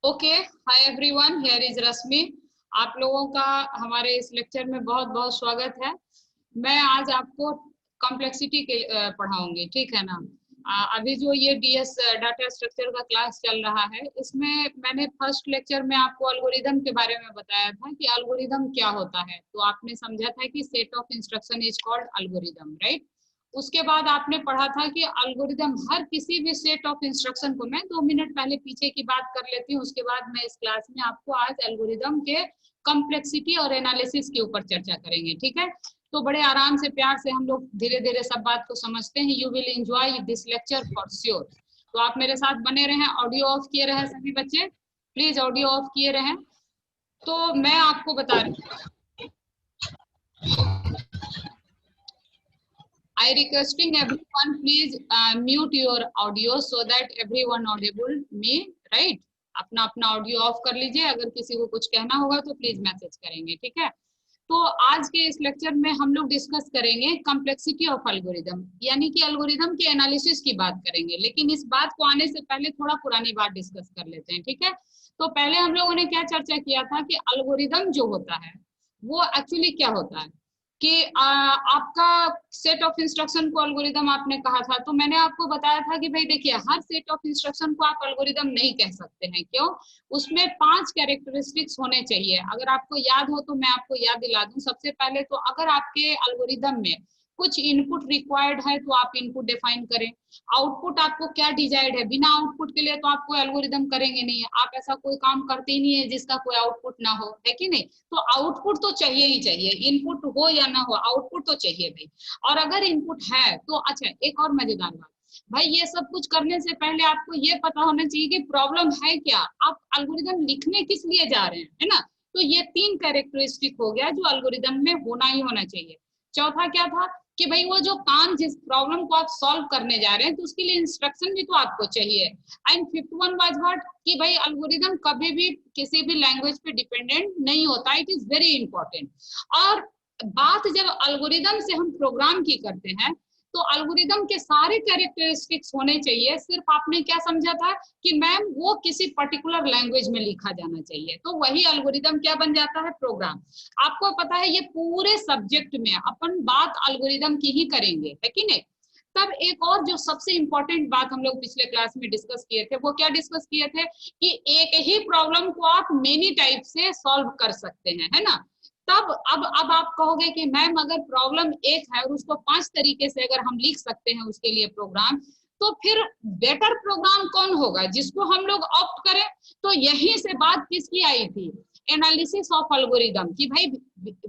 Okay, hi everyone, here is Rashmi. आप लोगों का हमारे इस लेक्चर में बहुत बहुत स्वागत है। मैं आज आपको कॉम्प्लेक्सिटी के पढ़ाऊंगी, ठीक है ना। अभी जो ये डीएस डाटा स्ट्रक्चर का क्लास चल रहा है, इसमें मैंने फर्स्ट लेक्चर में आपको एल्गोरिदम के बारे में बताया था कि एल्गोरिदम क्या होता है। तो आपने समझा था कि set of instruction is called algorithm, right. उसके बाद आपने पढ़ा था कि एल्गोरिदम हर किसी भी सेट ऑफ इंस्ट्रक्शन को, मैं 2 मिनट पहले पीछे की बात कर लेती हूँ, उसके बाद मैं इस क्लास में आपको आज एल्गोरिदम के कॉम्प्लेक्सिटी और एनालिसिस के ऊपर चर्चा करेंगे, ठीक है। तो बड़े आराम से प्यार से हम लोग धीरे धीरे सब बात को समझते हैं। You will enjoy this lecture for sure. तो आप मेरे साथ बने रहें, ऑडियो ऑफ किए रहे सभी बच्चे, प्लीज ऑडियो ऑफ किए रहें। तो मैं आपको बता रही हूँ, I requesting everyone please mute your audio so that everyone audible me, right। अपना अपना ऑडियो ऑफ कर लीजिए। अगर किसी को कुछ कहना होगा तो प्लीज मैसेज करेंगे, ठीक है। तो आज के इस लेक्चर में हम लोग डिस्कस करेंगे कॉम्प्लेक्सिटी ऑफ एल्गोरिदम, यानी कि एल्गोरिदम के एनालिसिस की बात करेंगे। लेकिन इस बात को आने से पहले थोड़ा पुरानी बात डिस्कस कर लेते हैं, ठीक है। तो पहले हम लोगों ने क्या चर्चा किया था कि एल्गोरिदम जो होता है वो एक्चुअली क्या होता है कि आपका सेट ऑफ इंस्ट्रक्शन को एल्गोरिदम आपने कहा था। तो मैंने आपको बताया था कि भाई देखिए, हर सेट ऑफ इंस्ट्रक्शन को आप एल्गोरिदम नहीं कह सकते हैं। क्यों? उसमें 5 कैरेक्टरिस्टिक्स होने चाहिए। अगर आपको याद हो तो मैं आपको याद दिला दूं। सबसे पहले तो अगर आपके एल्गोरिदम में कुछ इनपुट रिक्वायर्ड है तो आप इनपुट डिफाइन करें। आउटपुट आपको क्या डिजायर्ड है, बिना आउटपुट के लिए तो आप कोई एल्गोरिदम करेंगे नहीं। आप ऐसा कोई काम करते ही नहीं है जिसका कोई आउटपुट ना हो, है कि नहीं। तो आउटपुट तो चाहिए ही चाहिए, इनपुट हो या ना हो, आउटपुट तो चाहिए भाई। और अगर इनपुट है तो अच्छा, एक और मजेदार बात भाई, ये सब कुछ करने से पहले आपको ये पता होना चाहिए कि प्रॉब्लम है क्या, आप एल्गोरिदम लिखने किस लिए जा रहे हैं, है ना। तो ये 3 कैरेक्टरिस्टिक हो गया जो एल्गोरिदम में होना ही होना चाहिए। चौथा क्या था कि भाई वो जो काम, जिस प्रॉब्लम को आप सॉल्व करने जा रहे हैं तो उसके लिए इंस्ट्रक्शन भी तो आपको चाहिए। And fifth one was what कि भाई एल्गोरिदम कभी भी किसी भी लैंग्वेज पे डिपेंडेंट नहीं होता। It is very important. और बात जब एल्गोरिदम से हम प्रोग्राम की करते हैं तो एल्गोरिदम के सारे कैरेक्टरिस्टिक्स होने चाहिए। सिर्फ आपने क्या समझा था कि मैम वो किसी पर्टिकुलर लैंग्वेज में लिखा जाना चाहिए, तो वही एल्गोरिदम क्या बन जाता है, प्रोग्राम। आपको पता है ये पूरे सब्जेक्ट में अपन बात एल्गोरिदम की ही करेंगे, है कि नहीं। तब एक और जो सबसे इंपॉर्टेंट बात हम लोग पिछले क्लास में डिस्कस किए थे, वो क्या डिस्कस किए थे कि एक ही प्रॉब्लम को आप मेनी टाइप से सॉल्व कर सकते हैं, है ना। तब अब आप कहोगे कि मैम अगर प्रॉब्लम एक है और उसको 5 तरीके से अगर हम लिख सकते हैं उसके लिए प्रोग्राम, तो फिर बेटर प्रोग्राम कौन होगा जिसको हम लोग ऑप्ट करें। तो यहीं से बात किसकी आई थी, एनालिसिस ऑफ एल्गोरिदम, कि भाई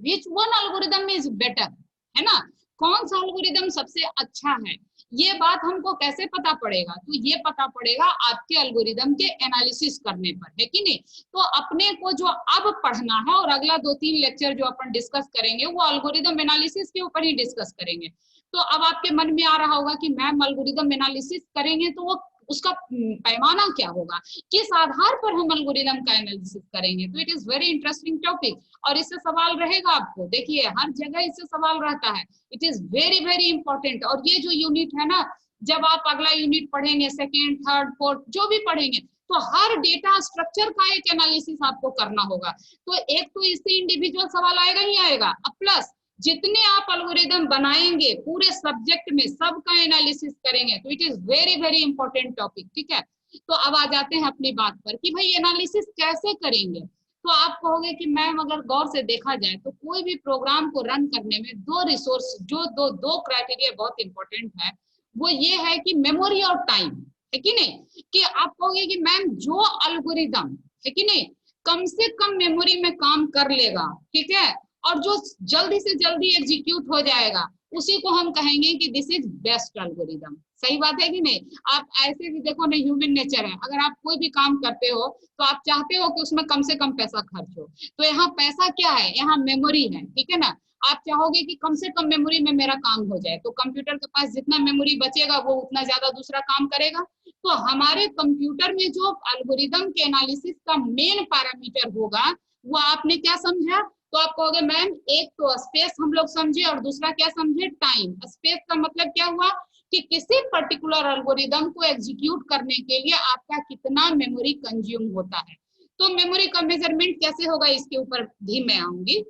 which one algorithm is better, है ना। कौन सा एल्गोरिदम सबसे अच्छा है, ये बात हमको कैसे पता पड़ेगा, तो ये पता पड़ेगा आपके एल्गोरिदम के एनालिसिस करने पर, है कि नहीं। तो अपने को जो अब पढ़ना है और अगला 2-3 लेक्चर जो अपन डिस्कस करेंगे वो एल्गोरिदम एनालिसिस के ऊपर ही डिस्कस करेंगे। तो अब आपके मन में आ रहा होगा कि मैम एल्गोरिदम एनालिसिस करेंगे तो वो उसका पैमाना क्या होगा, किस आधार पर हम एल्गोरिदम का एनालिसिस करेंगे। तो it is very interesting topic और इससे सवाल रहेगा आपको, देखिए हर जगह इससे सवाल रहता है। It is very very important. और ये जो यूनिट है ना, जब आप अगला यूनिट पढ़ेंगे, सेकेंड थर्ड फोर्थ जो भी पढ़ेंगे, तो हर डेटा स्ट्रक्चर का एक एनालिसिस आपको करना होगा। तो एक तो इससे इंडिविजुअल सवाल आएगा ही आएगा, प्लस जितने आप एल्गोरिदम बनाएंगे पूरे सब्जेक्ट में सबका एनालिसिस करेंगे। तो it is very very important topic, ठीक है। तो अब आ जाते हैं अपनी बात पर कि भाई एनालिसिस कैसे करेंगे। तो आप कहोगे कि मैम अगर गौर से देखा जाए तो कोई भी प्रोग्राम को रन करने में 2 रिसोर्स, जो दो क्राइटेरिया बहुत इंपॉर्टेंट है, वो ये है कि मेमोरी और टाइम, है कि नहीं। कि आप कहोगे कि मैम जो एल्गोरिदम, है कि नहीं, कम से कम मेमोरी में काम कर लेगा, ठीक है, और जो जल्दी से जल्दी एग्जीक्यूट हो जाएगा, उसी को हम कहेंगे कि दिस इज बेस्ट एल्गोरिदम। सही बात है कि नहीं। आप ऐसे भी देखो ना, ह्यूमन नेचर है, अगर आप कोई भी काम करते हो तो आप चाहते हो कि उसमें कम से कम पैसा खर्च हो। तो यहाँ पैसा क्या है, यहाँ मेमोरी है, ठीक है ना। आप चाहोगे कि कम से कम मेमोरी में मेरा काम हो जाए, तो कंप्यूटर के पास जितना मेमोरी बचेगा वो उतना ज्यादा दूसरा काम करेगा। तो हमारे कंप्यूटर में जो एल्गोरिदम के एनालिसिस का मेन पैरामीटर होगा वो आपने क्या समझा। तो आप कहोगे मैम एक तो स्पेस हम लोग समझे और दूसरा क्या समझे, टाइम। स्पेस का मतलब क्या हुआ कि किसी पर्टिकुलर एल्गोरिदम को एग्जीक्यूट करने के लिए आपका कितना मेमोरी कंज्यूम होता है। तो मेमोरी का मेजरमेंट कैसे होगा इसके ऊपर भी मैं आऊंगी।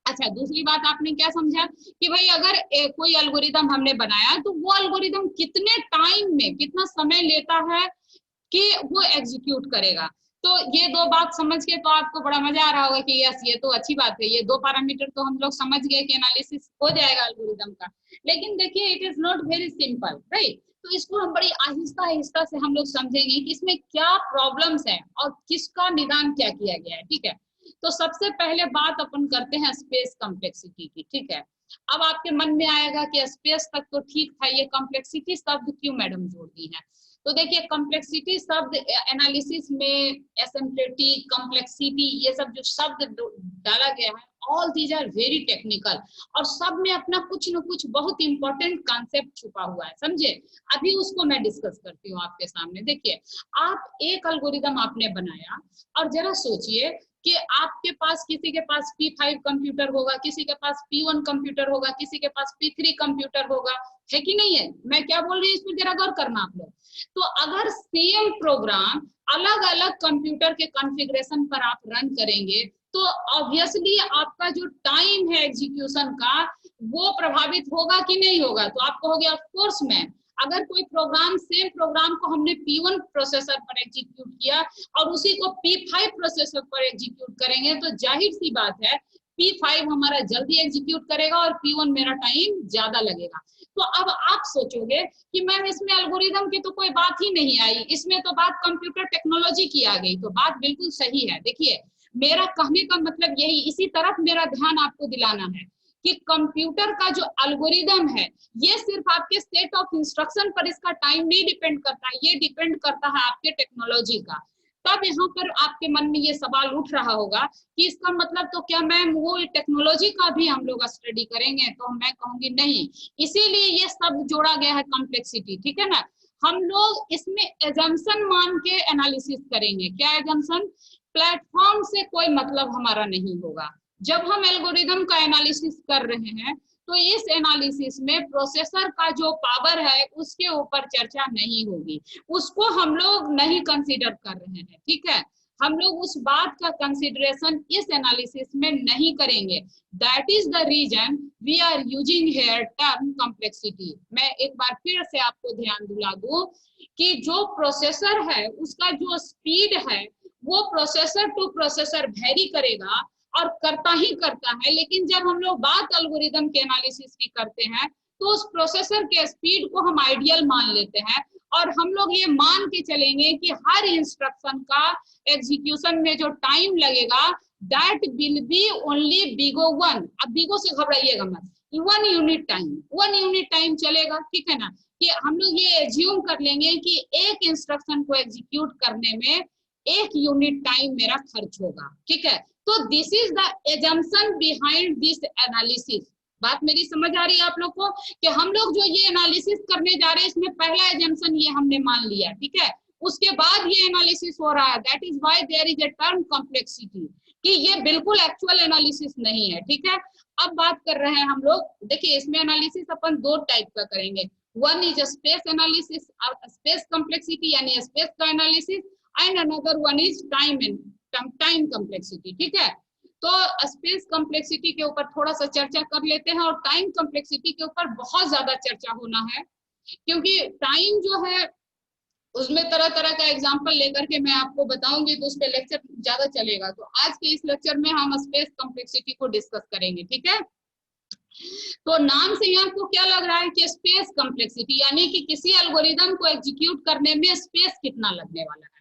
अच्छा, दूसरी बात आपने क्या समझा कि भाई अगर कोई एल्गोरिदम हमने बनाया तो वो एल्गोरिदम कितने टाइम में, कितना समय लेता है कि वो एग्जीक्यूट करेगा। तो ये दो बात समझ के तो आपको बड़ा मजा आ रहा होगा कि यस ये तो अच्छी बात है, ये दो पैरामीटर तो हम लोग समझ गए कि एनालिसिस हो जाएगा एल्गोरिदम का। लेकिन देखिए it is not very simple, right. तो इसको हम बड़ी आहिस्ता आहिस्ता से हम लोग समझेंगे कि इसमें क्या प्रॉब्लम्स है और किसका निदान क्या किया गया है, ठीक है। तो सबसे पहले बात अपन करते हैं स्पेस कॉम्प्लेक्सिटी की, ठीक है। अब आपके मन में आएगा कि स्पेस तक तो ठीक था, ये कॉम्प्लेक्सिटी शब्द क्यों मैडम जोड़ दी है। तो देखिए कॉम्प्लेक्सिटी शब्द एनालिसिस में एसिम्प्टोटिक कॉम्प्लेक्सिटी ये सब जो शब्द डाला गया है, all these are very technical और सब में अपना कुछ न कुछ बहुत इंपॉर्टेंट कॉन्सेप्ट छुपा हुआ है, समझे। अभी उसको मैं डिस्कस करती हूँ आपके सामने। देखिए आप एक एल्गोरिदम आपने बनाया और जरा सोचिए कि आपके पास, किसी के पास P5 कंप्यूटर होगा, किसी के पास P1 कंप्यूटर होगा, किसी के पास P3 कंप्यूटर होगा, है कि नहीं है। मैं क्या बोल रही हूँ इसमें जरा गौर करना आप लोग। तो अगर सेम प्रोग्राम अलग अलग कंप्यूटर के कॉन्फ़िगरेशन पर आप रन करेंगे तो ऑब्वियसली आपका जो टाइम है एग्जीक्यूशन का वो प्रभावित होगा कि नहीं होगा। तो आप कहोगे ऑफ कोर्स मैम, अगर कोई प्रोग्राम, सेम प्रोग्राम को हमने P1 प्रोसेसर पर एग्जीक्यूट किया और उसी को P5 प्रोसेसर पर एग्जीक्यूट करेंगे तो जाहिर सी बात है P5 हमारा जल्दी एग्जीक्यूट करेगा और P1 मेरा टाइम ज्यादा लगेगा। तो अब आप सोचोगे कि मैम इसमें एल्गोरिदम की तो कोई बात ही नहीं आई, इसमें तो बात कंप्यूटर टेक्नोलॉजी की आ गई। तो बात बिल्कुल सही है। देखिए मेरा कहने का मतलब यही, इसी तरफ मेरा ध्यान आपको दिलाना है कि कंप्यूटर का जो एल्गोरिदम है ये सिर्फ आपके सेट ऑफ इंस्ट्रक्शन पर इसका टाइम नहीं डिपेंड करता है, ये डिपेंड करता है आपके टेक्नोलॉजी का। तब यहाँ पर आपके मन में ये सवाल उठ रहा होगा कि इसका मतलब तो क्या मैम वो टेक्नोलॉजी का भी हम लोग स्टडी करेंगे। तो मैं कहूंगी नहीं, इसीलिए ये सब जोड़ा गया है कॉम्प्लेक्सिटी, ठीक है ना। हम लोग इसमें एजम्पशन मान के एनालिसिस करेंगे। क्या एजम्पशन? प्लेटफॉर्म से कोई मतलब हमारा नहीं होगा। जब हम एल्गोरिदम का एनालिसिस कर रहे हैं तो इस एनालिसिस में प्रोसेसर का जो पावर है उसके ऊपर चर्चा नहीं होगी, उसको हम लोग नहीं कंसीडर कर रहे हैं, ठीक है। हम लोग उस बात का कंसीडरेशन इस एनालिसिस में नहीं करेंगे। That is the reason we are using here term complexity. मैं एक बार फिर से आपको ध्यान दिला दूं कि जो प्रोसेसर है उसका जो स्पीड है वो प्रोसेसर टू प्रोसेसर वेरी करेगा और करता ही करता है। लेकिन जब हम लोग बात एल्गोरिदम के एनालिसिस की करते हैं तो उस प्रोसेसर के स्पीड को हम आइडियल मान लेते हैं और हम लोग ये मान के चलेंगे कि हर इंस्ट्रक्शन का एग्जीक्यूशन में जो टाइम लगेगा दैट विल बी ओनली बिगो 1। अब बिगो से घबराइएगा मत, 1 यूनिट टाइम चलेगा, ठीक है ना। कि हम लोग ये एज्यूम कर लेंगे कि एक इंस्ट्रक्शन को एग्जीक्यूट करने में 1 यूनिट टाइम मेरा खर्च होगा, ठीक है। तो this is the assumption behind this analysis. बात मेरी समझ आ रही है आप लोग को कि हम लोग जो ये एनालिसिस करने जा रहे हैं इसमें पहला एजम्पशन ये हमने मान लिया, ठीक है। उसके बाद ये एनालिसिस हो रहा है, that is why there is a term complexity, कि ये बिल्कुल एक्चुअल एनालिसिस नहीं है, ठीक है। अब बात कर रहे हैं हम लोग, देखिए इसमें एनालिसिस अपन दो टाइप का करेंगे। One is space analysis, space complexity यानी स्पेस का analysis, and another one is time complexity, ठीक है। तो स्पेस कॉम्प्लेक्सिटी के ऊपर थोड़ा सा चर्चा कर लेते हैं और टाइम कॉम्प्लेक्सिटी के ऊपर बहुत ज्यादा चर्चा होना है, क्योंकि टाइम जो है उसमें तरह तरह का एग्जांपल लेकर के मैं आपको बताऊंगी तो उस पर लेक्चर ज्यादा चलेगा। तो आज के इस लेक्चर में हम स्पेस कॉम्प्लेक्सिटी को डिस्कस करेंगे, ठीक है। तो नाम से यहाँ आपको क्या लग रहा है कि स्पेस कॉम्प्लेक्सिटी यानी कि किसी एल्गोरिदम को एग्जीक्यूट करने में स्पेस कितना लगने वाला है।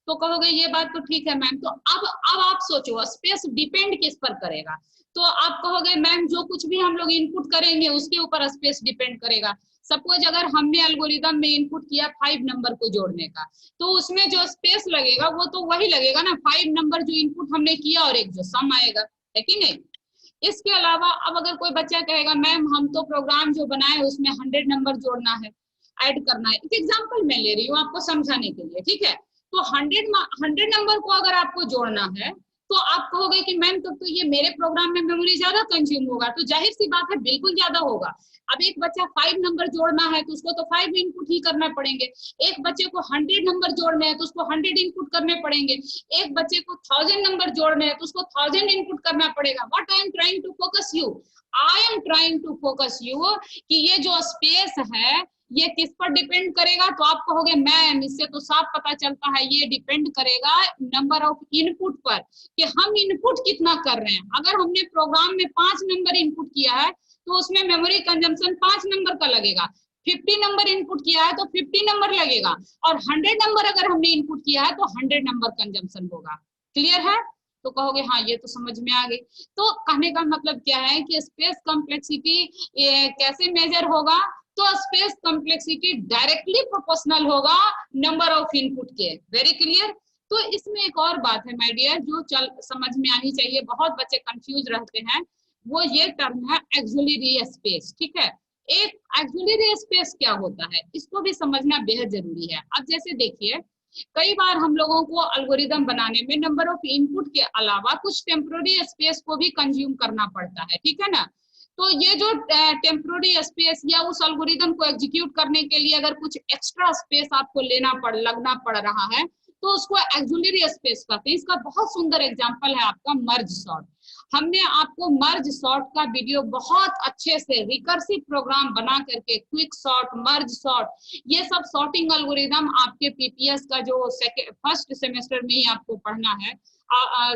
तो कहोगे ये बात तो ठीक है मैम, तो अब आप सोचो स्पेस डिपेंड किस पर करेगा। तो आप कहोगे मैम जो कुछ भी हम लोग इनपुट करेंगे उसके ऊपर स्पेस डिपेंड करेगा। सपोज अगर हमने एल्गोरिदम में इनपुट किया 5 नंबर को जोड़ने का, तो उसमें जो स्पेस लगेगा वो तो वही लगेगा ना, 5 नंबर जो इनपुट हमने किया और एक जो सम आएगा, है कि नहीं। इसके अलावा अब अगर कोई बच्चा कहेगा मैम हम तो प्रोग्राम जो बनाए उसमें 100 नंबर जोड़ना है, ऐड करना है, एक एग्जांपल मैं ले रही हूँ आपको समझाने के लिए, ठीक है। तो 100 नंबर को अगर आपको जोड़ना है तो आप कहोगे कि मैम तब तो ये मेरे प्रोग्राम में मेमोरी ज्यादा कंज्यूम होगा, तो जाहिर सी बात है बिल्कुल ज्यादा होगा। अब एक बच्चा 5 नंबर जोड़ना है तो उसको तो 5 इनपुट ही करना पड़ेंगे, एक बच्चे को 100 नंबर जोड़ने हैं तो उसको 100 इनपुट करने पड़ेंगे, एक बच्चे को 1000 नंबर जोड़ने हैं तो उसको 1000 इनपुट करना पड़ेगा। What I am trying to focus you, I am trying to focus you कि ये जो स्पेस है ये किस पर डिपेंड करेगा। तो आप कहोगे मैम इससे तो साफ पता चलता है ये डिपेंड करेगा नंबर ऑफ इनपुट पर, कि हम इनपुट कितना कर रहे हैं। अगर हमने प्रोग्राम में 5 नंबर इनपुट किया है तो उसमें मेमोरी कंजम्पशन 5 नंबर का लगेगा, 50 नंबर इनपुट किया है तो 50 नंबर लगेगा, और 100 नंबर अगर हमने इनपुट किया है तो 100 नंबर कंजम्पशन होगा। क्लियर है? तो कहोगे हाँ ये तो समझ में आ गई। तो कहने का मतलब क्या है कि स्पेस कॉम्प्लेक्सिटी कैसे मेजर होगा, तो स्पेस कॉम्प्लेक्सिटी डायरेक्टली प्रोपोर्शनल होगा नंबर ऑफ इनपुट के। Very clear? तो इसमें एक और बात है माय डियर जो समझ में आनी चाहिए, बहुत बच्चे कंफ्यूज रहते हैं, वो ये टर्म है ऑक्सिलरी स्पेस। ठीक है, एक ऑक्सिलरी स्पेस क्या होता है इसको भी समझना बेहद जरूरी है। अब जैसे देखिए कई बार हम लोगों को एल्गोरिदम बनाने में नंबर ऑफ इनपुट के अलावा कुछ टेम्पोररी स्पेस को भी कंज्यूम करना पड़ता है, ठीक है ना। तो ये जो टेम्पोररी स्पेस या उस एल्गोरिदम को एग्जीक्यूट करने के लिए अगर कुछ एक्स्ट्रा स्पेस आपको लगना पड़ रहा है तो उसको ऑक्सिलरी स्पेस कहते हैं। इसका बहुत सुंदर एग्जांपल है आपका मर्ज सॉर्ट। हमने आपको मर्ज सॉर्ट का वीडियो बहुत अच्छे से रिकर्सिव प्रोग्राम बना करके, क्विक सॉर्ट, मर्ज सॉर्ट, ये सब सॉर्टिंग एल्गोरिदम आपके पीपीएस का जो फर्स्ट सेमेस्टर में ही आपको पढ़ना है।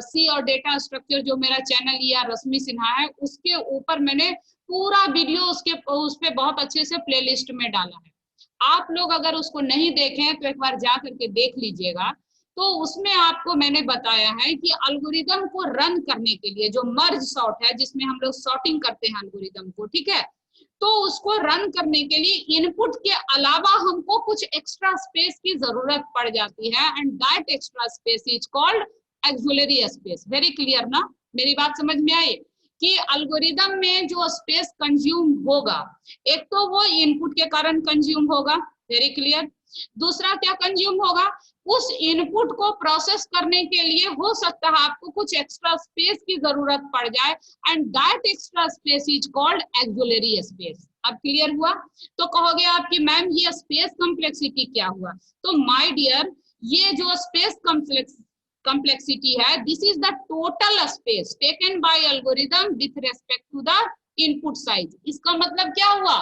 सी और डेटा स्ट्रक्चर जो मेरा चैनल या रश्मि सिन्हा है उसके ऊपर मैंने पूरा वीडियो उस पे बहुत अच्छे से प्लेलिस्ट में डाला है। आप लोग अगर उसको नहीं देखें तो एक बार जा करके देख लीजिएगा। तो उसमें आपको मैंने बताया है कि एल्गोरिदम को रन करने के लिए जो मर्ज सॉर्ट है जिसमें हम लोग सॉर्टिंग करते हैं एल्गोरिदम को, ठीक है, तो उसको रन करने के लिए इनपुट के अलावा हमको कुछ एक्स्ट्रा स्पेस की जरूरत पड़ जाती है, and that extra space is called auxiliary space. Very clear ना? मेरी बात समझ में आई कि एल्गोरिदम में जो स्पेस कंज्यूम होगा, एक तो वो इनपुट के कारण कंज्यूम होगा, वेरी क्लियर। दूसरा क्या कंज्यूम होगा, उस इनपुट को प्रोसेस करने के लिए हो सकता है आपको कुछ एक्स्ट्रा स्पेस की जरूरत पड़ जाए, and that extra space is called auxiliary space. अब क्लियर हुआ? तो कहोगे आप कि मैम ये स्पेस कॉम्प्लेक्सिटी क्या हुआ? तो माय डियर ये जो स्पेस complexity है, this is the total space taken by algorithm with respect to the input size। इसका मतलब क्या हुआ?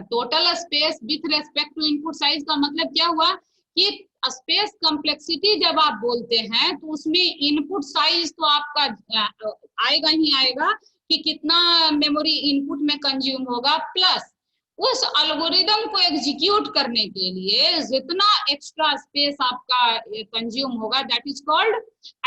Total space with respect to input size का मतलब क्या हुआ कि स्पेस कॉम्प्लेक्सिटी जब आप बोलते हैं तो उसमें इनपुट साइज तो आपका आएगा ही आएगा कि कितना मेमोरी इनपुट में कंज्यूम होगा, प्लस उस एल्गोरिदम को एग्जीक्यूट करने के लिए जितना एक्स्ट्रा स्पेस आपका कंज्यूम होगा, that is called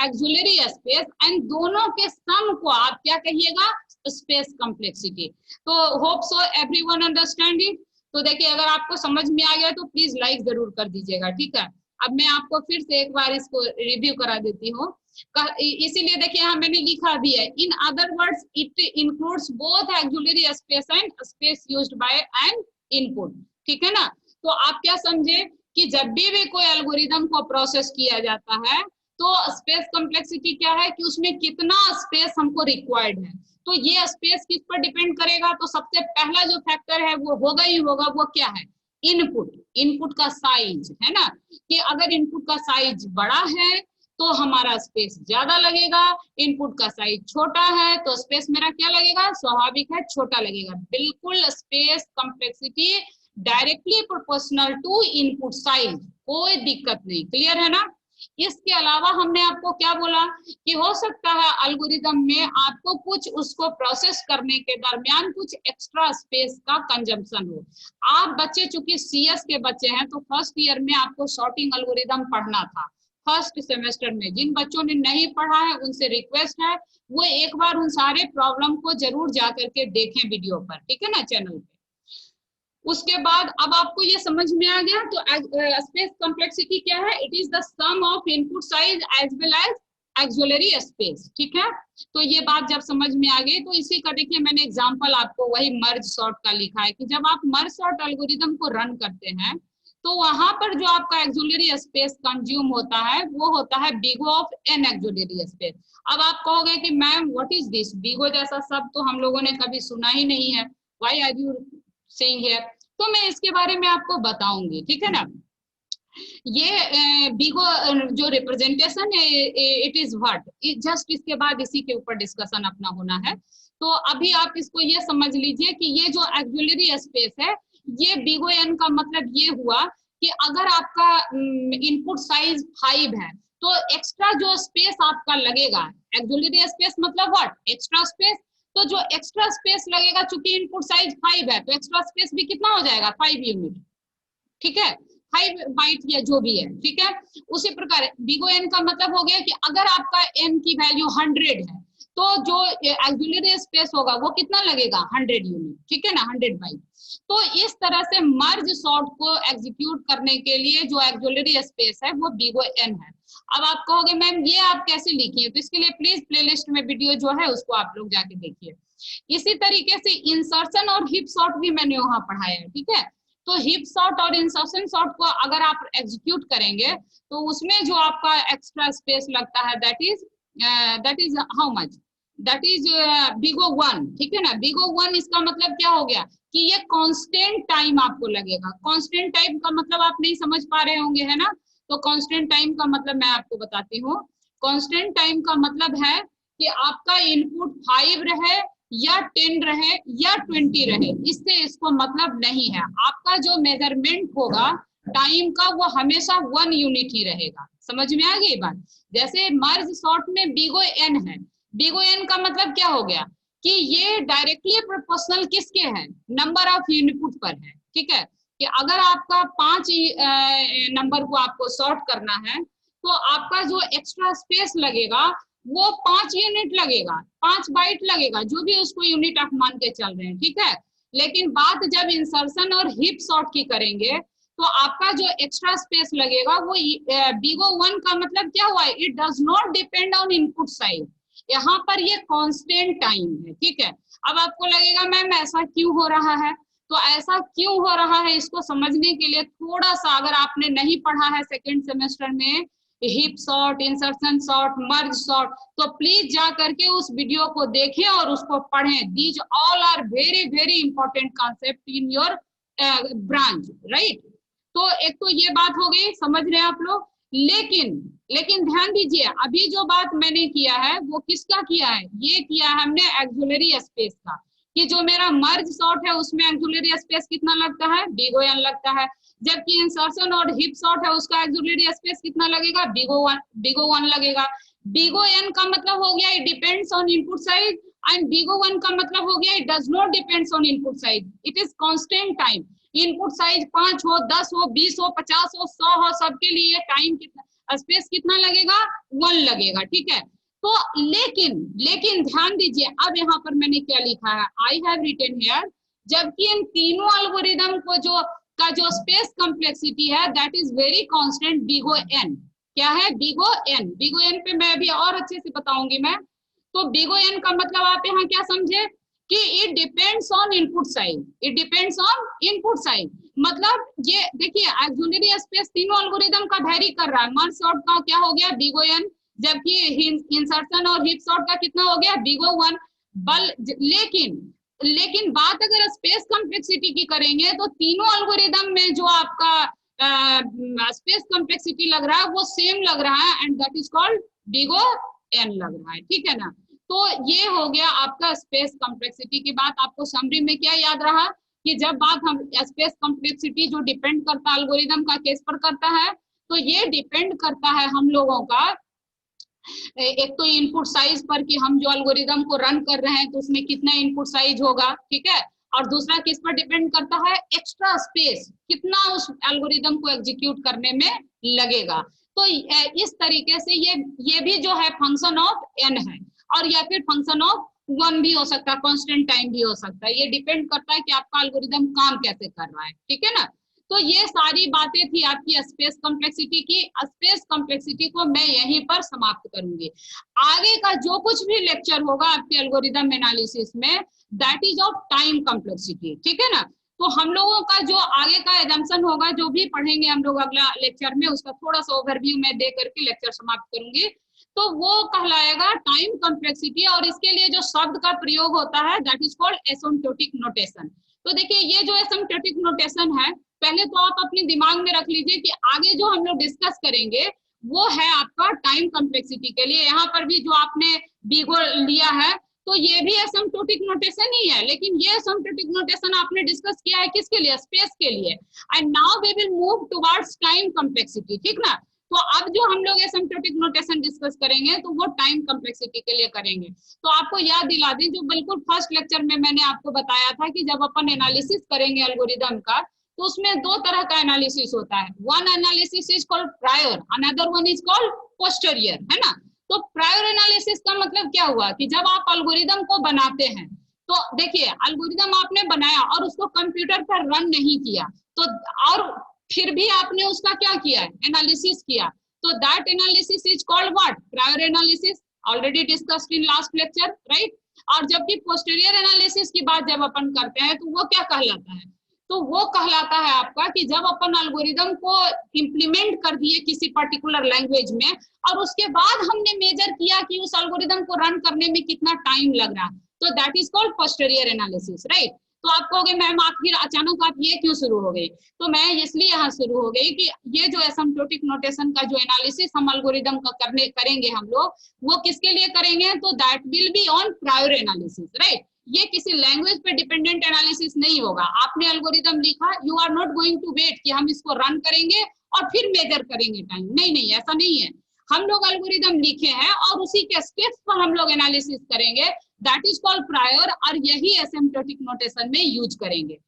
auxiliary space, and दोनों के सम को आप क्या कहिएगा? Space complexity. तो hope so everyone understand it. तो देखिए अगर आपको समझ में आ गया तो प्लीज लाइक जरूर कर दीजिएगा, ठीक है। अब मैं आपको फिर से एक बार इसको रिव्यू करा देती हूँ। इसीलिए देखिए यहाँ मैंने लिखा भी है, in other words it includes both auxiliary space and space used by N input, ठीक है ना। तो आप क्या समझे कि जब भी कोई एल्गोरिदम को प्रोसेस किया जाता है तो स्पेस कॉम्प्लेक्सिटी क्या है कि उसमें कितना स्पेस हमको रिक्वायर्ड है। तो ये स्पेस किस पर डिपेंड करेगा? तो सबसे पहला जो फैक्टर है वो होगा ही होगा, वो क्या है? इनपुट। इनपुट का साइज है ना, कि अगर इनपुट का साइज बड़ा है तो हमारा स्पेस ज्यादा लगेगा, इनपुट का साइज छोटा है तो स्पेस मेरा क्या लगेगा? स्वाभाविक है छोटा लगेगा। बिल्कुल space complexity directly proportional to input size, कोई दिक्कत नहीं। क्लियर है ना? इसके अलावा हमने आपको क्या बोला कि हो सकता है एल्गोरिदम में आपको कुछ उसको प्रोसेस करने के दरमियान कुछ एक्स्ट्रा स्पेस का कंजम्पशन हो। आप बच्चे चूंकि सीएस के बच्चे हैं तो फर्स्ट ईयर में आपको सॉर्टिंग एल्गोरिदम पढ़ना था फर्स्ट सेमेस्टर में। जिन बच्चों ने नहीं पढ़ा है उनसे रिक्वेस्ट है वो एक बार उन सारे प्रॉब्लम को जरूर जा करके देखें वीडियो पर, ठीक है ना, चैनल पे। उसके बाद अब आपको ये समझ में आ गया तो स्पेस कॉम्प्लेक्सिटी क्या है? It is the sum of input size as well as auxiliary space, ठीक है। तो ये बात जब समझ में आ गई तो इसी का देखिए मैंने एग्जांपल आपको वही मर्ज सॉर्ट का लिखा है कि जब आप मर्ज सॉर्ट एल्गोरिदम को रन करते हैं तो वहां पर जो आपका एक्सुलरी स्पेस कंज्यूम होता है वो होता है बिगो ऑफ एन एक्सुलरी स्पेस। अब आप कहोगे कि मैम व्हाट इज दिस, बिगो जैसा शब्द तो हम लोगों ने कभी सुना ही नहीं है, why are you saying here. तो मैं इसके बारे में आपको बताऊंगी, ठीक है ना। ये बिगो जो रिप्रेजेंटेशन है इट इज व्हाट, जस्ट इसके बाद इसी के ऊपर डिस्कशन अपना होना है। तो अभी आप इसको ये समझ लीजिए कि ये जो एक्सुलरी स्पेस है, ये बिगो एन का मतलब ये हुआ कि अगर आपका इनपुट साइज 5 है तो एक्स्ट्रा जो स्पेस आपका लगेगा, एक्सुलरी स्पेस मतलब व्हाट, एक्स्ट्रा स्पेस। तो जो एक्स्ट्रा स्पेस लगेगा, चूंकि इनपुट साइज 5 है तो एक्स्ट्रा स्पेस भी कितना हो जाएगा, 5 यूनिट, ठीक है, 5 बाइट या जो भी है, ठीक है। उसी प्रकार बिगो एन का मतलब हो गया कि अगर आपका एन की वैल्यू 100 है तो जो एक्सुलरी स्पेस होगा वो कितना लगेगा, 100 यूनिट, ठीक है ना, 100 बाइट। तो इस तरह से मर्ज सॉर्ट को एग्जीक्यूट करने के लिए जो एक्सुलरी स्पेस है वो बिगो एन है। अब आप कहोगे मैम ये आप कैसे लिखिए, तो इसके लिए प्लीज प्लेलिस्ट में वीडियो जो है उसको आप लोग जाके देखिए। इसी तरीके से इंसर्शन और हिप सॉर्ट भी मैंने वहां पढ़ाया है, ठीक है। तो हिप सॉर्ट और इंसर्शन सॉर्ट को अगर आप एग्जीक्यूट करेंगे तो उसमें जो आपका एक्स्ट्रा स्पेस लगता है that is how much, that is big O 1, ठीक है ना। बिगो 1 इसका मतलब क्या हो गया कि ये कांस्टेंट टाइम आपको लगेगा। कांस्टेंट टाइम का मतलब आप नहीं समझ पा रहे होंगे, है ना। तो कांस्टेंट टाइम का मतलब मैं आपको बताती हूँ। कांस्टेंट टाइम का मतलब है कि आपका इनपुट 5 रहे या 10 रहे या 20 रहे, इससे इसको मतलब नहीं है। आपका जो मेजरमेंट होगा टाइम का वो हमेशा 1 यूनिट ही रहेगा। समझ में आ गई बात। जैसे मर्ज सॉर्ट में बिगो एन है, बिगो एन का मतलब क्या हो गया कि ये डायरेक्टली प्रोपोर्शनल किसके है, नंबर ऑफ इनपुट पर है, ठीक है। कि अगर आपका 5 नंबर को आपको सॉर्ट करना है तो आपका जो एक्स्ट्रा स्पेस लगेगा वो 5 यूनिट लगेगा, 5 बाइट लगेगा, जो भी उसको यूनिट आप मान के चल रहे हैं, ठीक है। लेकिन बात जब इंसर्शन और हिप सॉर्ट की करेंगे तो आपका जो एक्स्ट्रा स्पेस लगेगा वो बिगो 1 का मतलब क्या हुआ, it does not depend on input size. यहाँ पर ये कांस्टेंट टाइम है, ठीक है। अब आपको लगेगा मैम ऐसा क्यों हो रहा है, तो ऐसा क्यों हो रहा है इसको समझने के लिए थोड़ा सा, अगर आपने नहीं पढ़ा है सेकेंड सेमेस्टर में heap sort, insertion sort, merge sort, तो प्लीज जा करके उस वीडियो को देखें और उसको पढ़ें। These all are very very important concept in your branch, right. तो एक तो ये बात हो गई, समझ रहे हैं आप लोग। लेकिन लेकिन ध्यान दीजिए, अभी जो बात मैंने किया है वो किसका किया है, ये किया है हमने एक्सुलरी स्पेस का, कि जो मेरा मर्ज सॉर्ट है उसमें एक्सुलरी स्पेस कितना लगता है, बिगो एन लगता है। जबकि इंसर्शन और हिप सॉर्ट है उसका एक्सुलरी स्पेस कितना लगेगा, बिगो 1 लगेगा। बिगो एन का मतलब हो गया it depends on input size, and big O 1 का मतलब हो गया it does not depends on input size, it is constant time. Input size 5 हो, 10 हो, 20 हो, 50 हो, 100 हो, सबके लिए टाइम कितना, स्पेस कितना लगेगा, 1 लगेगा, ठीक है। तो लेकिन ध्यान दीजिए, अब यहाँ पर मैंने क्या लिखा है, आई हैव रिटन हियर, जबकि इन तीनों एल्गोरिदम को जो स्पेस कॉम्प्लेक्सिटी है that is very constant, big O n. क्या है, बिगो एन। बिगो एन पे मैं अभी और अच्छे से बताऊंगी मैं। तो बिगो एन का मतलब आप यहाँ क्या समझे कि it depends on input size, it depends on input size. मतलब ये देखिए एक्सुलरी स्पेस तीनों एल्गोरिदम का वेरी कर रहा है। मर्ज सॉर्ट का क्या हो गया, बिगो एन, जबकि इंसर्शन और हिप सॉर्ट का कितना हो गया, बिगो 1। लेकिन बात अगर स्पेस कॉम्प्लेक्सिटी की करेंगे तो तीनों एल्गोरिदम में जो आपका स्पेस कॉम्प्लेक्सिटी लग रहा है वो सेम लग रहा है, and that is called big O n लग रहा है, ठीक है ना। तो ये हो गया आपका स्पेस कॉम्प्लेक्सिटी की बात। आपको समरी में क्या याद रहा कि जब बात हम स्पेस कॉम्प्लेक्सिटी जो डिपेंड करता है एल्गोरिदम का केस पर करता है, तो ये डिपेंड करता है हम लोगों का एक तो इनपुट साइज पर कि हम जो एल्गोरिदम को रन कर रहे हैं तो उसमें कितना इनपुट साइज होगा, ठीक है। और दूसरा किस पर डिपेंड करता है, एक्स्ट्रा स्पेस कितना उस एल्गोरिदम को एग्जीक्यूट करने में लगेगा। तो इस तरीके से ये भी जो है फंक्शन ऑफ एन है, और या फिर फंक्शन ऑफ 1 भी हो सकता है, कांस्टेंट टाइम भी हो सकता है। ये डिपेंड करता है कि आपका एल्गोरिदम काम कैसे कर रहा है, ठीक है ना। तो ये सारी बातें थी आपकी स्पेस कॉम्प्लेक्सिटी की। स्पेस कॉम्प्लेक्सिटी को मैं यहीं पर समाप्त करूंगी। आगे का जो कुछ भी लेक्चर होगा आपके एल्गोरिदम एनालिसिस में that is of time complexity, ठीक है ना। तो हम लोगों का जो आगे का एजम्पशन होगा, जो भी पढ़ेंगे हम लोग अगला लेक्चर में, उसका थोड़ा सा ओवरव्यू मैं दे करके लेक्चर समाप्त करूंगी। तो वो कहलाएगा टाइम कॉम्प्लेक्सिटी, और इसके लिए जो शब्द का प्रयोग होता है that is called asymptotic notation. तो देखिए ये जो एसिम्प्टोटिक नोटेशन है, पहले तो आप अपने दिमाग में रख लीजिए कि आगे जो हम लोग डिस्कस करेंगे वो है आपका टाइम कॉम्प्लेक्सिटी के लिए। यहाँ पर भी जो आपने बीगो लिया है तो ये भी एसिम्प्टोटिक नोटेशन ही है, लेकिन ये एसिम्प्टोटिक नोटेशन आपने डिस्कस किया है किसके लिए, स्पेस के लिए। And now we will move towards time complexity, ठीक ना। तो अब जो हम लोग एसिम्प्टोटिक नोटेशन डिस्कस करेंगे तो वो टाइम कॉम्प्लेक्सिटी के लिए करेंगे। तो आपको याद दिला दें, जो बिल्कुल फर्स्ट लेक्चर में मैंने आपको बताया था कि जब अपन एनालिसिस करेंगे एल्गोरिदम का, तो उसमें दो तरह का एनालिसिस होता है। One analysis is called prior, another one is called posterior, है ना। तो प्रायर एनालिसिस का मतलब क्या हुआ कि जब आप एल्गोरिदम को बनाते हैं, तो देखिए एल्गोरिदम आपने बनाया और उसको कंप्यूटर पर रन नहीं किया, तो और फिर भी आपने उसका क्या किया है, एनालिसिस किया, तो that analysis is called what, prior analysis, already discussed in last lecture, right. और जबकि पोस्टीरियर एनालिसिस की बात जब अपन करते हैं तो वो क्या कहलाता है, तो वो कहलाता है आपका कि जब अपन एल्गोरिदम को इंप्लीमेंट कर दिए किसी पर्टिकुलर लैंग्वेज में, और उसके बाद हमने मेजर किया कि उस एल्गोरिदम को रन करने में कितना टाइम लग रहा, तो that is called posterior analysis, right. तो आप कहोगे मैम आखिर अचानक आप ये क्यों शुरू हो गई, तो मैं इसलिए यहाँ शुरू हो गई कि ये जो एसिम्प्टोटिक नोटेशन का जो एनालिसिस हम एल्गोरिदम का करेंगे हम लोग, वो किसके लिए करेंगे, तो that will be on prior analysis, right. ये किसी लैंग्वेज पे डिपेंडेंट एनालिसिस नहीं होगा। आपने एल्गोरिदम लिखा, you are not going to wait कि हम इसको रन करेंगे और फिर मेजर करेंगे टाइम, नहीं नहीं, ऐसा नहीं है। हम लोग एल्गोरिदम लिखे हैं और उसी के स्टेप्स पर हम लोग एनालिसिस करेंगे, दैट इज कॉल्ड प्रायर, और यही एसिम्प्टोटिक नोटेशन में यूज करेंगे।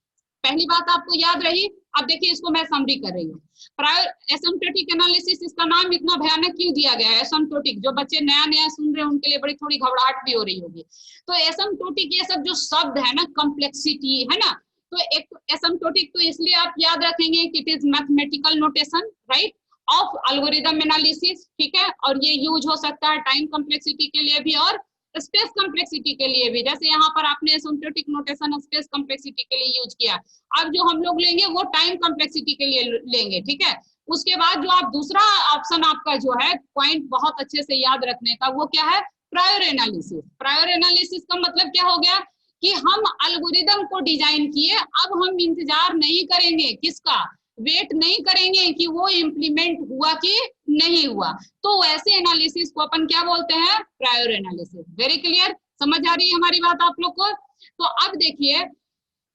पहली बात आपको याद रही। अब देखिए इसको मैं समरी कर रही हूँ। प्रायर एसिम्प्टोटिक एनालिसिस, इसका नाम इतना भयानक क्यों दिया गया है एसिम्प्टोटिक, जो बच्चे नया नया सुन रहे हैं उनके लिए बड़ी थोड़ी घबराहट भी हो रही होगी। तो एसिम्प्टोटिक ये सब जो शब्द है ना, कॉम्प्लेक्सिटी है ना, तो एक एसिम्प्टोटिक तो इसलिए आप याद रखेंगे कि it is mathematical notation, right, of algorithm analysis, ठीक है। और ये यूज हो सकता है टाइम कॉम्प्लेक्सिटी के लिए भी और स्पेस कॉम्प्लेक्सिटी के लिए भी। जैसे यहाँ पर आपने एसिम्प्टोटिक नोटेशन स्पेस कॉम्प्लेक्सिटी के लिए यूज किया, अब जो हम लोग लेंगे वो टाइम कॉम्प्लेक्सिटी के लिए लेंगे, ठीक है। उसके बाद जो आप दूसरा ऑप्शन आपका जो है पॉइंट बहुत अच्छे से याद रखने का, वो क्या है, प्रायर एनालिसिस। प्रायर एनालिसिस का मतलब क्या हो गया कि हम एल्गोरिदम को डिजाइन किए, अब हम इंतजार नहीं करेंगे किसका, वेट नहीं करेंगे कि वो इम्प्लीमेंट हुआ कि नहीं हुआ, तो वैसे एनालिसिस को अपन क्या बोलते हैं, प्रायर एनालिसिस। वेरी क्लियर, समझ आ रही है हमारी बात आप लोग को। तो अब देखिए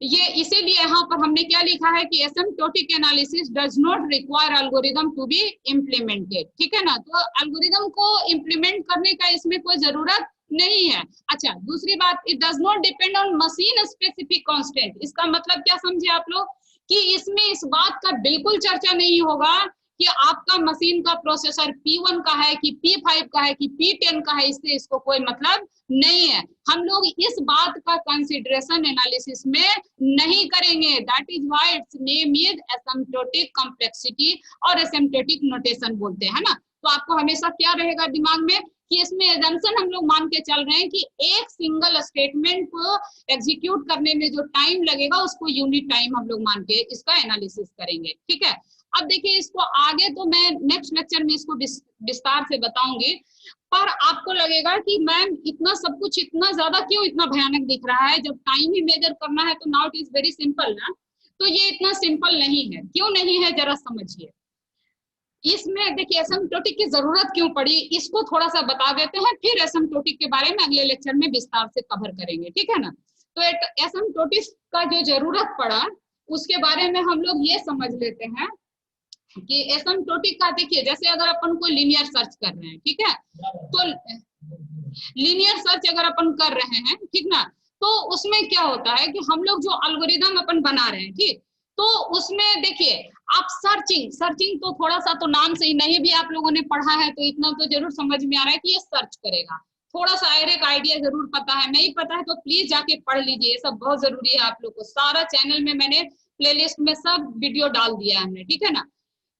ये इसीलिए यहाँ पर हमने क्या लिखा है कि asymptotic analysis does not require algorithm to be implemented, ठीक है ना। तो एल्गोरिदम को इम्प्लीमेंट करने का इसमें कोई जरूरत नहीं है। अच्छा, दूसरी बात, it does not depend on machine specific constant. इसका मतलब क्या समझे आप लोग कि इसमें इस बात का बिल्कुल चर्चा नहीं होगा कि आपका मशीन का प्रोसेसर P1 का है कि P5 का है कि P10 का है, इससे इसको कोई मतलब नहीं है। हम लोग इस बात का कंसिडरेशन एनालिसिस में नहीं करेंगे। That is why it's name is asymptotic complexity और एसिम्प्टोटिक नोटेशन बोलते हैं ना। तो आपको हमेशा क्या रहेगा दिमाग में कि इसमें एजम्पशन हम लोग मान के चल रहे हैं कि एक सिंगल स्टेटमेंट को एग्जीक्यूट करने में जो टाइम लगेगा उसको यूनिट टाइम हम लोग मान के इसका एनालिसिस करेंगे, ठीक है। अब देखिए इसको आगे तो मैं नेक्स्ट लेक्चर में इसको विस्तार से बताऊंगी, पर आपको लगेगा कि मैम इतना सब कुछ इतना ज्यादा क्यों इतना भयानक दिख रहा है, जब टाइम ही मेजर करना है तो now it is very simple ना। तो ये इतना सिंपल नहीं है, क्यों नहीं है जरा समझिए। इसमें देखिए एसिम्प्टोटिक की जरूरत क्यों पड़ी, इसको थोड़ा सा बता देते हैं, फिर एसिम्प्टोटिक के बारे में अगले लेक्चर में विस्तार से कवर करेंगे, ठीक है ना। तो एसिम्प्टोटिक का जो जरूरत पड़ा उसके बारे में हम लोग ये समझ लेते हैं कि एसिम्प्टोटिक का देखिए, जैसे अगर अपन कोई लीनियर सर्च कर रहे हैं, ठीक है, तो लीनियर सर्च अगर अपन कर रहे हैं, ठीक ना, तो उसमें क्या होता है कि हम लोग जो एल्गोरिदम अपन बना रहे हैं, ठीक, तो उसमें देखिए आप सर्चिंग तो थोड़ा सा तो नाम से ही, नहीं भी आप लोगों ने पढ़ा है तो इतना तो जरूर समझ में आ रहा है कि ये सर्च करेगा। थोड़ा सा एक आइडिया जरूर पता है, नहीं पता है तो प्लीज जाके पढ़ लीजिए, ये सब बहुत जरूरी है आप लोग को। सारा चैनल में मैंने प्लेलिस्ट में सब वीडियो डाल दिया है हमने, ठीक है ना।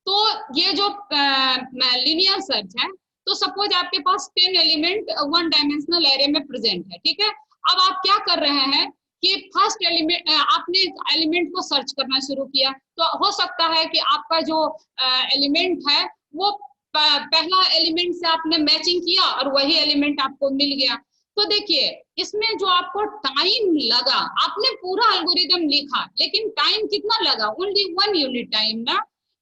तो ये जो लीनियर सर्च है, तो सपोज आपके पास 10 एलिमेंट वन डायमेंशनल एरे में प्रेजेंट है, ठीक है। अब आप क्या कर रहे हैं कि फर्स्ट एलिमेंट, आपने एलिमेंट को सर्च करना शुरू किया, तो हो सकता है कि आपका जो एलिमेंट है वो पहला एलिमेंट से आपने मैचिंग किया और वही एलिमेंट आपको मिल गया। तो देखिए इसमें जो आपको टाइम लगा, आपने पूरा एल्गोरिदम लिखा लेकिन टाइम कितना लगा, ओनली 1 यूनिट टाइम ना।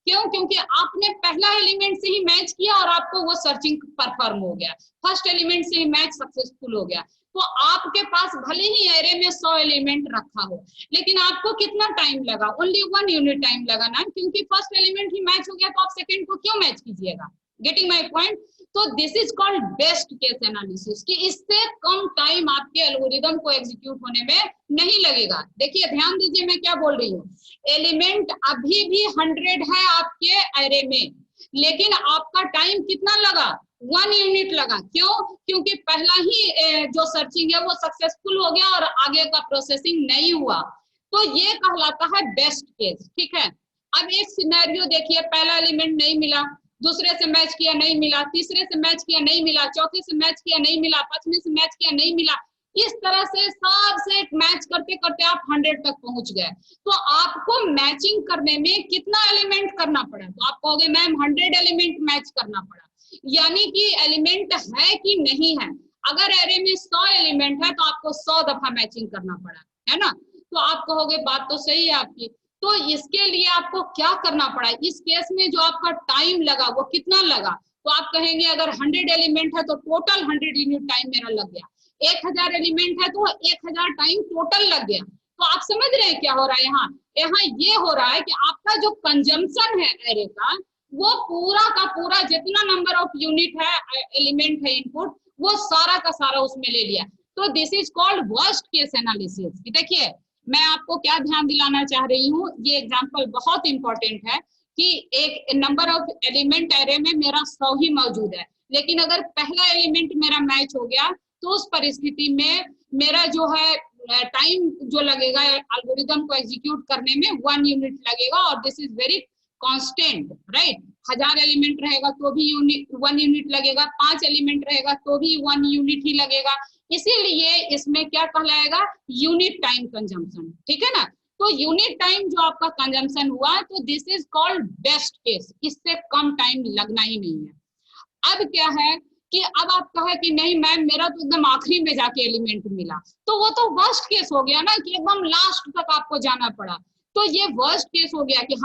क्यों? क्योंकि आपने पहला एलिमेंट से ही मैच किया और आपको वो सर्चिंग परफॉर्म हो गया, फर्स्ट एलिमेंट से ही मैच सक्सेसफुल हो गया। तो आपके पास भले ही एरे में 100 एलिमेंट रखा हो, लेकिन आपको कितना टाइम लगा, ओनली 1 यूनिट टाइम लगा ना, क्योंकि फर्स्ट एलिमेंट ही मैच हो गया, तो आप सेकंड को क्यों मैच कीजिएगा। Getting my point. तो this is called best case analysis, कि इससे कम टाइम आपके एल्गोरिदम को एग्जीक्यूट होने में नहीं लगेगा। देखिए ध्यान दीजिए मैं क्या बोल रही हूँ, एलिमेंट अभी भी 100 है आपके एरे में, लेकिन आपका टाइम कितना लगा, 1 यूनिट लगा। क्यों? क्योंकि पहला ही जो सर्चिंग है वो सक्सेसफुल हो गया और आगे का प्रोसेसिंग नहीं हुआ। तो ये कहलाता है बेस्ट केस। ठीक है, अब एक सिनेरियो देखिए, पहला एलिमेंट नहीं मिला, दूसरे से मैच किया नहीं मिला, तीसरे से मैच किया नहीं मिला, चौथे से मैच किया नहीं मिला, पांचवें से मैच किया नहीं मिला। इस तरह से सबसे मैच करते करते आप 100 तक पहुंच गए। तो आपको मैचिंग करने में कितना एलिमेंट करना पड़ा, तो आप कहोगे मैम 100 एलिमेंट मैच करना पड़ा, यानी कि एलिमेंट है कि नहीं है। अगर एरे में 100 एलिमेंट है तो आपको 100 दफा मैचिंग करना पड़ा, है ना। तो आप कहोगे बात तो सही है आपकी, तो इसके लिए आपको क्या करना पड़ा, इस केस में जो आपका टाइम लगा वो कितना लगा। तो आप कहेंगे अगर 100 एलिमेंट है तो टोटल 100 यूनिट टाइम मेरा लग गया, 1000 एलिमेंट है तो 1000 टाइम टोटल लग गया। तो आप समझ रहे हैं क्या हो रहा है यहाँ, यहाँ ये हो रहा है कि आपका जो कंजम्पशन है एरे का, वो पूरा का पूरा जितना नंबर ऑफ यूनिट है एलिमेंट है इनपुट, वो सारा का सारा उसमें ले लिया। तो this is called worst case analysis. देखिए मैं आपको क्या ध्यान दिलाना चाह रही हूँ, ये एग्जांपल बहुत इंपॉर्टेंट है कि एक नंबर ऑफ एलिमेंट एरे में मेरा 100 ही मौजूद है, लेकिन अगर पहला एलिमेंट मेरा मैच हो गया तो उस परिस्थिति में मेरा जो है टाइम जो लगेगा एल्गोरिदम को एग्जीक्यूट करने में 1 यूनिट लगेगा, और this is very constant, right. 1000 element रहेगा तो भी 1 यूनिट लगेगा, 5 एलिमेंट रहेगा तो भी 1 यूनिट ही लगेगा। इसीलिए इसमें क्या कहलाएगा, यूनिट टाइम कंजम्पशन। ठीक है ना, तो यूनिट टाइम जो आपका कंजम्पशन हुआ, तो this is called best case, इससे कम टाइम लगना ही नहीं है। अब क्या है कि अब आप कहे कि नहीं मैम मेरा तो एकदम आखिरी में जाके एलिमेंट मिला, तो वो तो वर्स्ट केस हो गया ना, कि एकदम लास्ट तक आपको जाना पड़ा। तो ये वर्स्ट केस हो गया कि